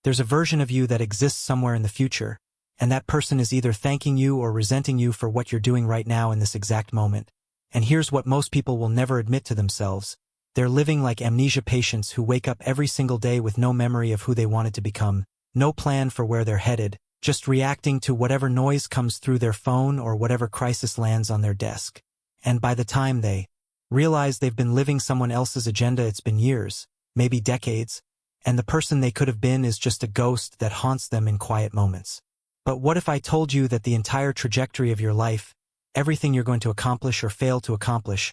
There's a version of you that exists somewhere in the future, and that person is either thanking you or resenting you for what you're doing right now in this exact moment. And here's what most people will never admit to themselves. They're living like amnesia patients who wake up every single day with no memory of who they wanted to become, no plan for where they're headed, just reacting to whatever noise comes through their phone or whatever crisis lands on their desk. And by the time they realize they've been living someone else's agenda, it's been years, maybe decades, and the person they could have been is just a ghost that haunts them in quiet moments. But what if I told you that the entire trajectory of your life, everything you're going to accomplish or fail to accomplish,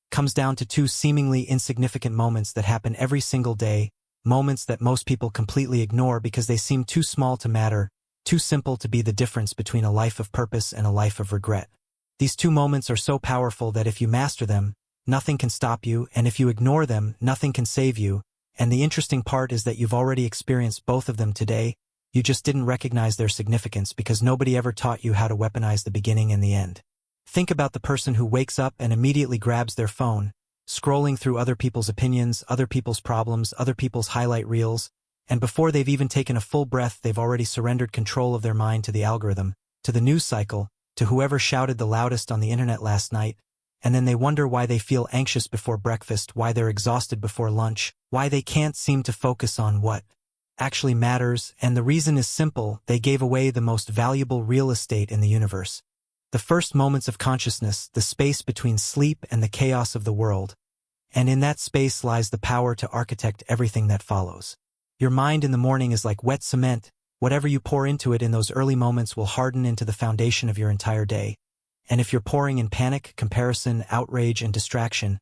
comes down to two seemingly insignificant moments that happen every single day, moments that most people completely ignore because they seem too small to matter, too simple to be the difference between a life of purpose and a life of regret. These two moments are so powerful that if you master them, nothing can stop you, and if you ignore them, nothing can save you. And the interesting part is that you've already experienced both of them today. You just didn't recognize their significance because nobody ever taught you how to weaponize the beginning and the end. Think about the person who wakes up and immediately grabs their phone, scrolling through other people's opinions, other people's problems, other people's highlight reels, and before they've even taken a full breath, they've already surrendered control of their mind to the algorithm, to the news cycle, to whoever shouted the loudest on the internet last night, and then they wonder why they feel anxious before breakfast, why they're exhausted before lunch, why they can't seem to focus on what actually matters, and the reason is simple: they gave away the most valuable real estate in the universe. The first moments of consciousness, the space between sleep and the chaos of the world, and in that space lies the power to architect everything that follows. Your mind in the morning is like wet cement. Whatever you pour into it in those early moments will harden into the foundation of your entire day. And if you're pouring in panic, comparison, outrage, and distraction,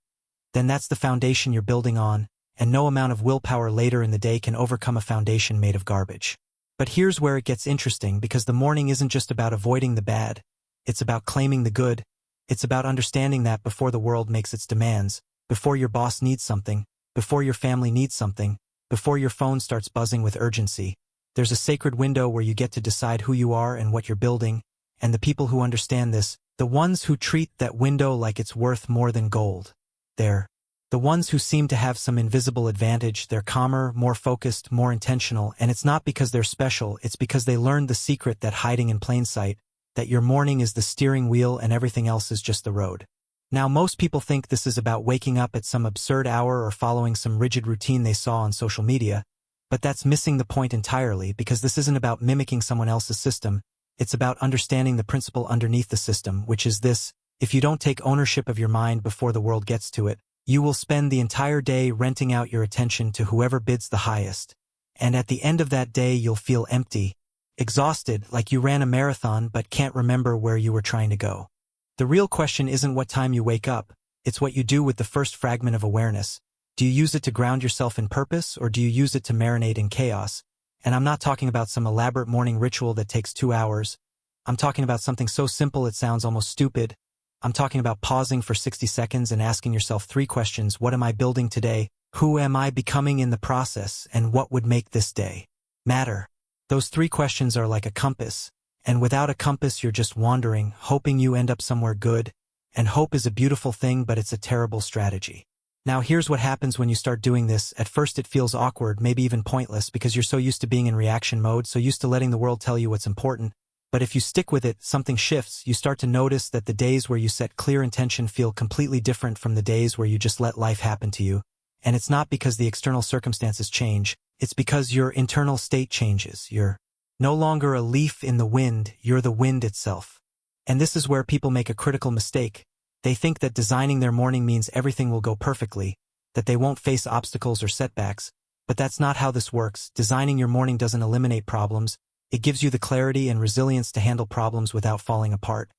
then that's the foundation you're building on, and no amount of willpower later in the day can overcome a foundation made of garbage. But here's where it gets interesting, because the morning isn't just about avoiding the bad, it's about claiming the good. It's about understanding that before the world makes its demands, before your boss needs something, before your family needs something, before your phone starts buzzing with urgency, there's a sacred window where you get to decide who you are and what you're building, and the people who understand this, the ones who treat that window like it's worth more than gold, they're the ones who seem to have some invisible advantage. They're calmer, more focused, more intentional, and it's not because they're special, it's because they learned the secret that hiding in plain sight, that your morning is the steering wheel and everything else is just the road. Now, most people think this is about waking up at some absurd hour or following some rigid routine they saw on social media, but that's missing the point entirely, because this isn't about mimicking someone else's system. It's about understanding the principle underneath the system, which is this: if you don't take ownership of your mind before the world gets to it, you will spend the entire day renting out your attention to whoever bids the highest. And at the end of that day, you'll feel empty, exhausted, like you ran a marathon but can't remember where you were trying to go. The real question isn't what time you wake up, it's what you do with the first fragment of awareness. Do you use it to ground yourself in purpose, or do you use it to marinate in chaos? And I'm not talking about some elaborate morning ritual that takes 2 hours. I'm talking about something so simple it sounds almost stupid. I'm talking about pausing for 60 seconds and asking yourself 3 questions. What am I building today? Who am I becoming in the process? And what would make this day matter? Those 3 questions are like a compass. And without a compass, you're just wandering, hoping you end up somewhere good. And hope is a beautiful thing, but it's a terrible strategy. Now, here's what happens when you start doing this. At first it feels awkward, maybe even pointless, because you're so used to being in reaction mode, so used to letting the world tell you what's important. But if you stick with it, something shifts. You start to notice that the days where you set clear intention feel completely different from the days where you just let life happen to you. And it's not because the external circumstances change, it's because your internal state changes. You're no longer a leaf in the wind, you're the wind itself. And this is where people make a critical mistake. They think that designing their morning means everything will go perfectly, that they won't face obstacles or setbacks, but that's not how this works. Designing your morning doesn't eliminate problems, it gives you the clarity and resilience to handle problems without falling apart.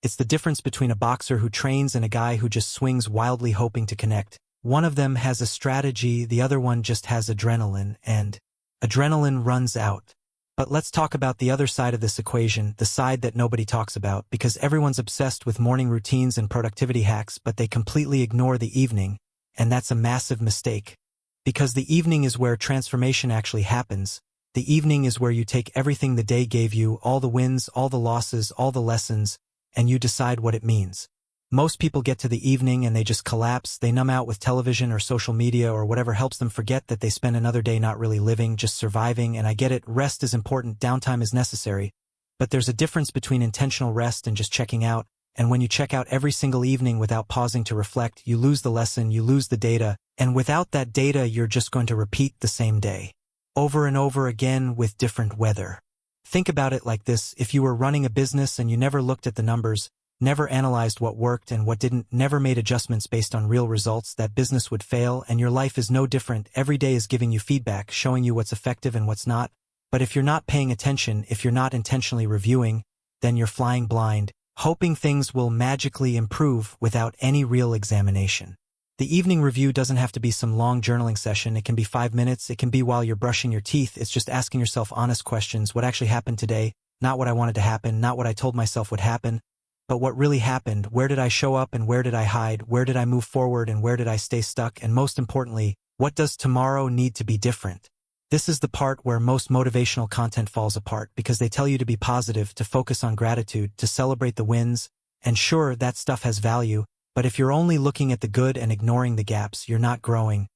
It's the difference between a boxer who trains and a guy who just swings wildly hoping to connect. One of them has a strategy, the other one just has adrenaline, and adrenaline runs out. But let's talk about the other side of this equation, the side that nobody talks about, because everyone's obsessed with morning routines and productivity hacks, but they completely ignore the evening, and that's a massive mistake. Because the evening is where transformation actually happens. The evening is where you take everything the day gave you, all the wins, all the losses, all the lessons, and you decide what it means. Most people get to the evening and they just collapse. They numb out with television or social media or whatever helps them forget that they spend another day not really living, just surviving. And I get it, rest is important, downtime is necessary. But there's a difference between intentional rest and just checking out. And when you check out every single evening without pausing to reflect, you lose the lesson, you lose the data. And without that data, you're just going to repeat the same day over and over again with different weather. Think about it like this. If you were running a business and you never looked at the numbers, never analyzed what worked and what didn't, never made adjustments based on real results, that business would fail, and your life is no different. Every day is giving you feedback, showing you what's effective and what's not. But if you're not paying attention, if you're not intentionally reviewing, then you're flying blind, hoping things will magically improve without any real examination. The evening review doesn't have to be some long journaling session. It can be 5 minutes. It can be while you're brushing your teeth. It's just asking yourself honest questions. What actually happened today? Not what I wanted to happen, not what I told myself would happen, but what really happened. Where did I show up and where did I hide? Where did I move forward and where did I stay stuck? And most importantly, what does tomorrow need to be different? This is the part where most motivational content falls apart, because they tell you to be positive, to focus on gratitude, to celebrate the wins. And sure, that stuff has value, but if you're only looking at the good and ignoring the gaps, you're not growing.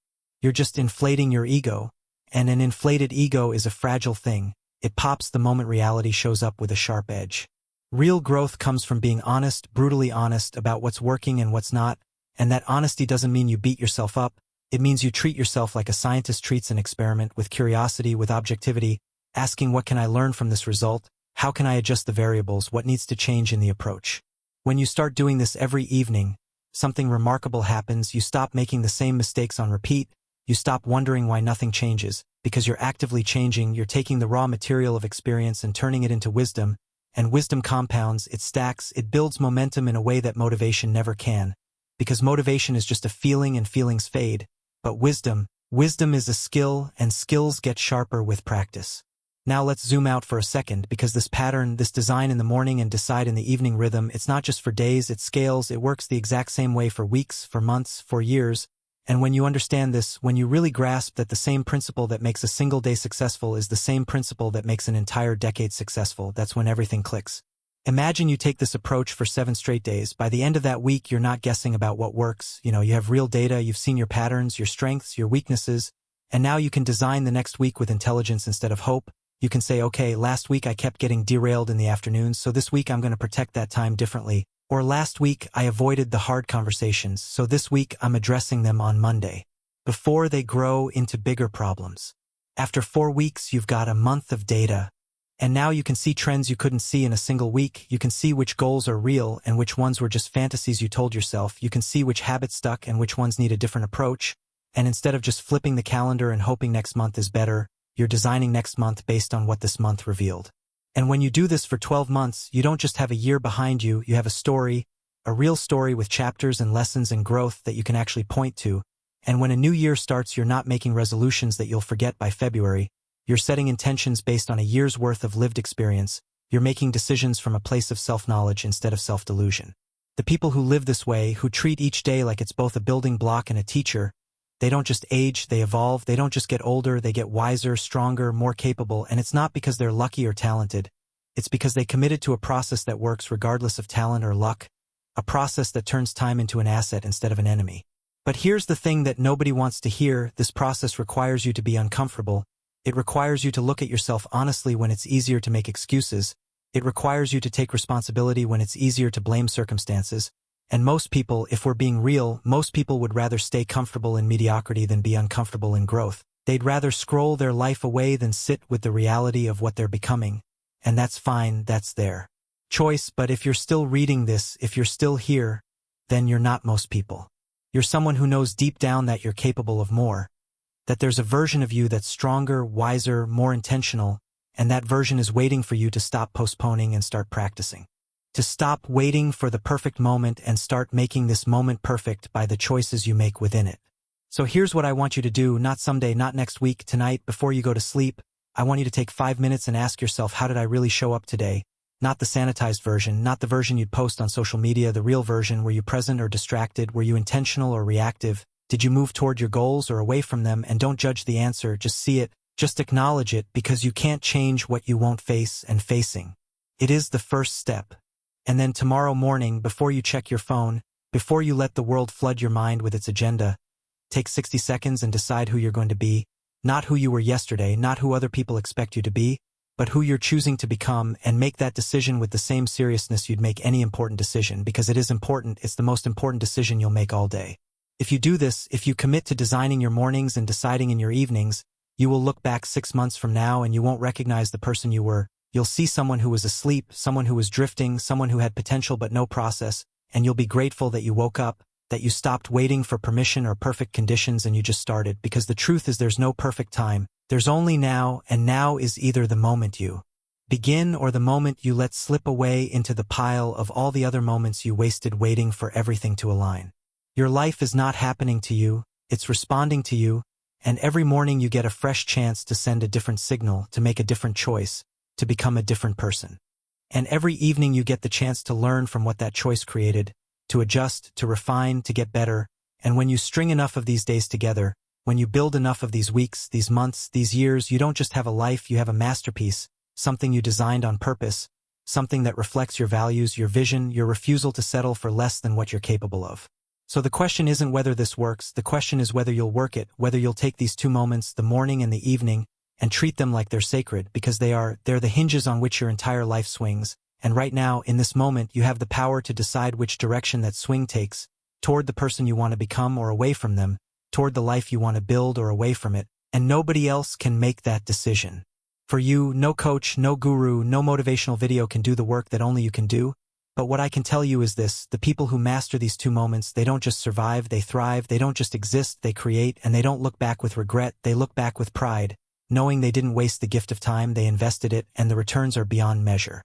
You're just inflating your ego. And an inflated ego is a fragile thing. It pops the moment reality shows up with a sharp edge. Real growth comes from being honest, brutally honest about what's working and what's not. And that honesty doesn't mean you beat yourself up. It means you treat yourself like a scientist treats an experiment, with curiosity, with objectivity, asking what can I learn from this result? How can I adjust the variables? What needs to change in the approach? When you start doing this every evening, something remarkable happens. You stop making the same mistakes on repeat. You stop wondering why nothing changes, because you're actively changing. You're taking the raw material of experience and turning it into wisdom, and wisdom compounds, it stacks, it builds momentum in a way that motivation never can, because motivation is just a feeling and feelings fade. But wisdom is a skill, and skills get sharper with practice. Now let's zoom out for a second, because this pattern, this design in the morning and decide in the evening rhythm, it's not just for days, it scales, it works the exact same way for weeks, for months, for years. And when you understand this, when you really grasp that the same principle that makes a single day successful is the same principle that makes an entire decade successful, that's when everything clicks. Imagine you take this approach for 7 straight days. By the end of that week, you're not guessing about what works. You have real data, you've seen your patterns, your strengths, your weaknesses, and now you can design the next week with intelligence instead of hope. You can say, okay, last week I kept getting derailed in the afternoons, so this week I'm going to protect that time differently. Or last week I avoided the hard conversations, so this week I'm addressing them on Monday, before they grow into bigger problems. After 4 weeks, you've got a month of data. And now you can see trends you couldn't see in a single week. You can see which goals are real and which ones were just fantasies you told yourself. You can see which habits stuck and which ones need a different approach. And instead of just flipping the calendar and hoping next month is better, you're designing next month based on what this month revealed. And when you do this for 12 months, you don't just have a year behind you, you have a story, a real story with chapters and lessons and growth that you can actually point to. And when a new year starts, you're not making resolutions that you'll forget by February. You're setting intentions based on a year's worth of lived experience. You're making decisions from a place of self-knowledge instead of self-delusion. The people who live this way, who treat each day like it's both a building block and a teacher, they don't just age, they evolve. They don't just get older, they get wiser, stronger, more capable. And it's not because they're lucky or talented. It's because they committed to a process that works regardless of talent or luck, a process that turns time into an asset instead of an enemy. But here's the thing that nobody wants to hear. This process requires you to be uncomfortable. It requires you to look at yourself honestly when it's easier to make excuses. It requires you to take responsibility when it's easier to blame circumstances. And most people, if we're being real, most people would rather stay comfortable in mediocrity than be uncomfortable in growth. They'd rather scroll their life away than sit with the reality of what they're becoming. And that's fine, that's their choice. But if you're still reading this, if you're still here, then you're not most people. You're someone who knows deep down that you're capable of more. That there's a version of you that's stronger, wiser, more intentional, and that version is waiting for you to stop postponing and start practicing. To stop waiting for the perfect moment and start making this moment perfect by the choices you make within it. So here's what I want you to do, not someday, not next week, tonight, before you go to sleep. I want you to take 5 minutes and ask yourself, how did I really show up today? Not the sanitized version, not the version you'd post on social media, the real version. Were you present or distracted? Were you intentional or reactive? Did you move toward your goals or away from them? And don't judge the answer, just see it, just acknowledge it, because you can't change what you won't face, and facing it is the first step. And then tomorrow morning, before you check your phone, Before you let the world flood your mind with its agenda, take 60 seconds and decide who you're going to be, not who you were yesterday, not who other people expect you to be, but who you're choosing to become, and make that decision with the same seriousness you'd make any important decision, because it is important. It's the most important decision you'll make all day. If you do this, if you commit to designing your mornings and deciding in your evenings, you will look back 6 months from now and you won't recognize the person you were. You'll see someone who was asleep, someone who was drifting, someone who had potential but no process, and you'll be grateful that you woke up, that you stopped waiting for permission or perfect conditions and you just started, because the truth is there's no perfect time. There's only now, and now is either the moment you begin or the moment you let slip away into the pile of all the other moments you wasted waiting for everything to align. Your life is not happening to you, it's responding to you, and every morning you get a fresh chance to send a different signal, to make a different choice, to become a different person. And every evening you get the chance to learn from what that choice created, to adjust, to refine, to get better, and when you string enough of these days together, when you build enough of these weeks, these months, these years, you don't just have a life, you have a masterpiece, something you designed on purpose, something that reflects your values, your vision, your refusal to settle for less than what you're capable of. So the question isn't whether this works, the question is whether you'll work it, whether you'll take these 2 moments, the morning and the evening, and treat them like they're sacred, because they're the hinges on which your entire life swings, and right now, in this moment, you have the power to decide which direction that swing takes, toward the person you want to become or away from them, toward the life you want to build or away from it, and nobody else can make that decision. For you, no coach, no guru, no motivational video can do the work that only you can do, but what I can tell you is this: the people who master these 2 moments, they don't just survive, they thrive, they don't just exist, they create, and they don't look back with regret, they look back with pride, knowing they didn't waste the gift of time, they invested it, and the returns are beyond measure.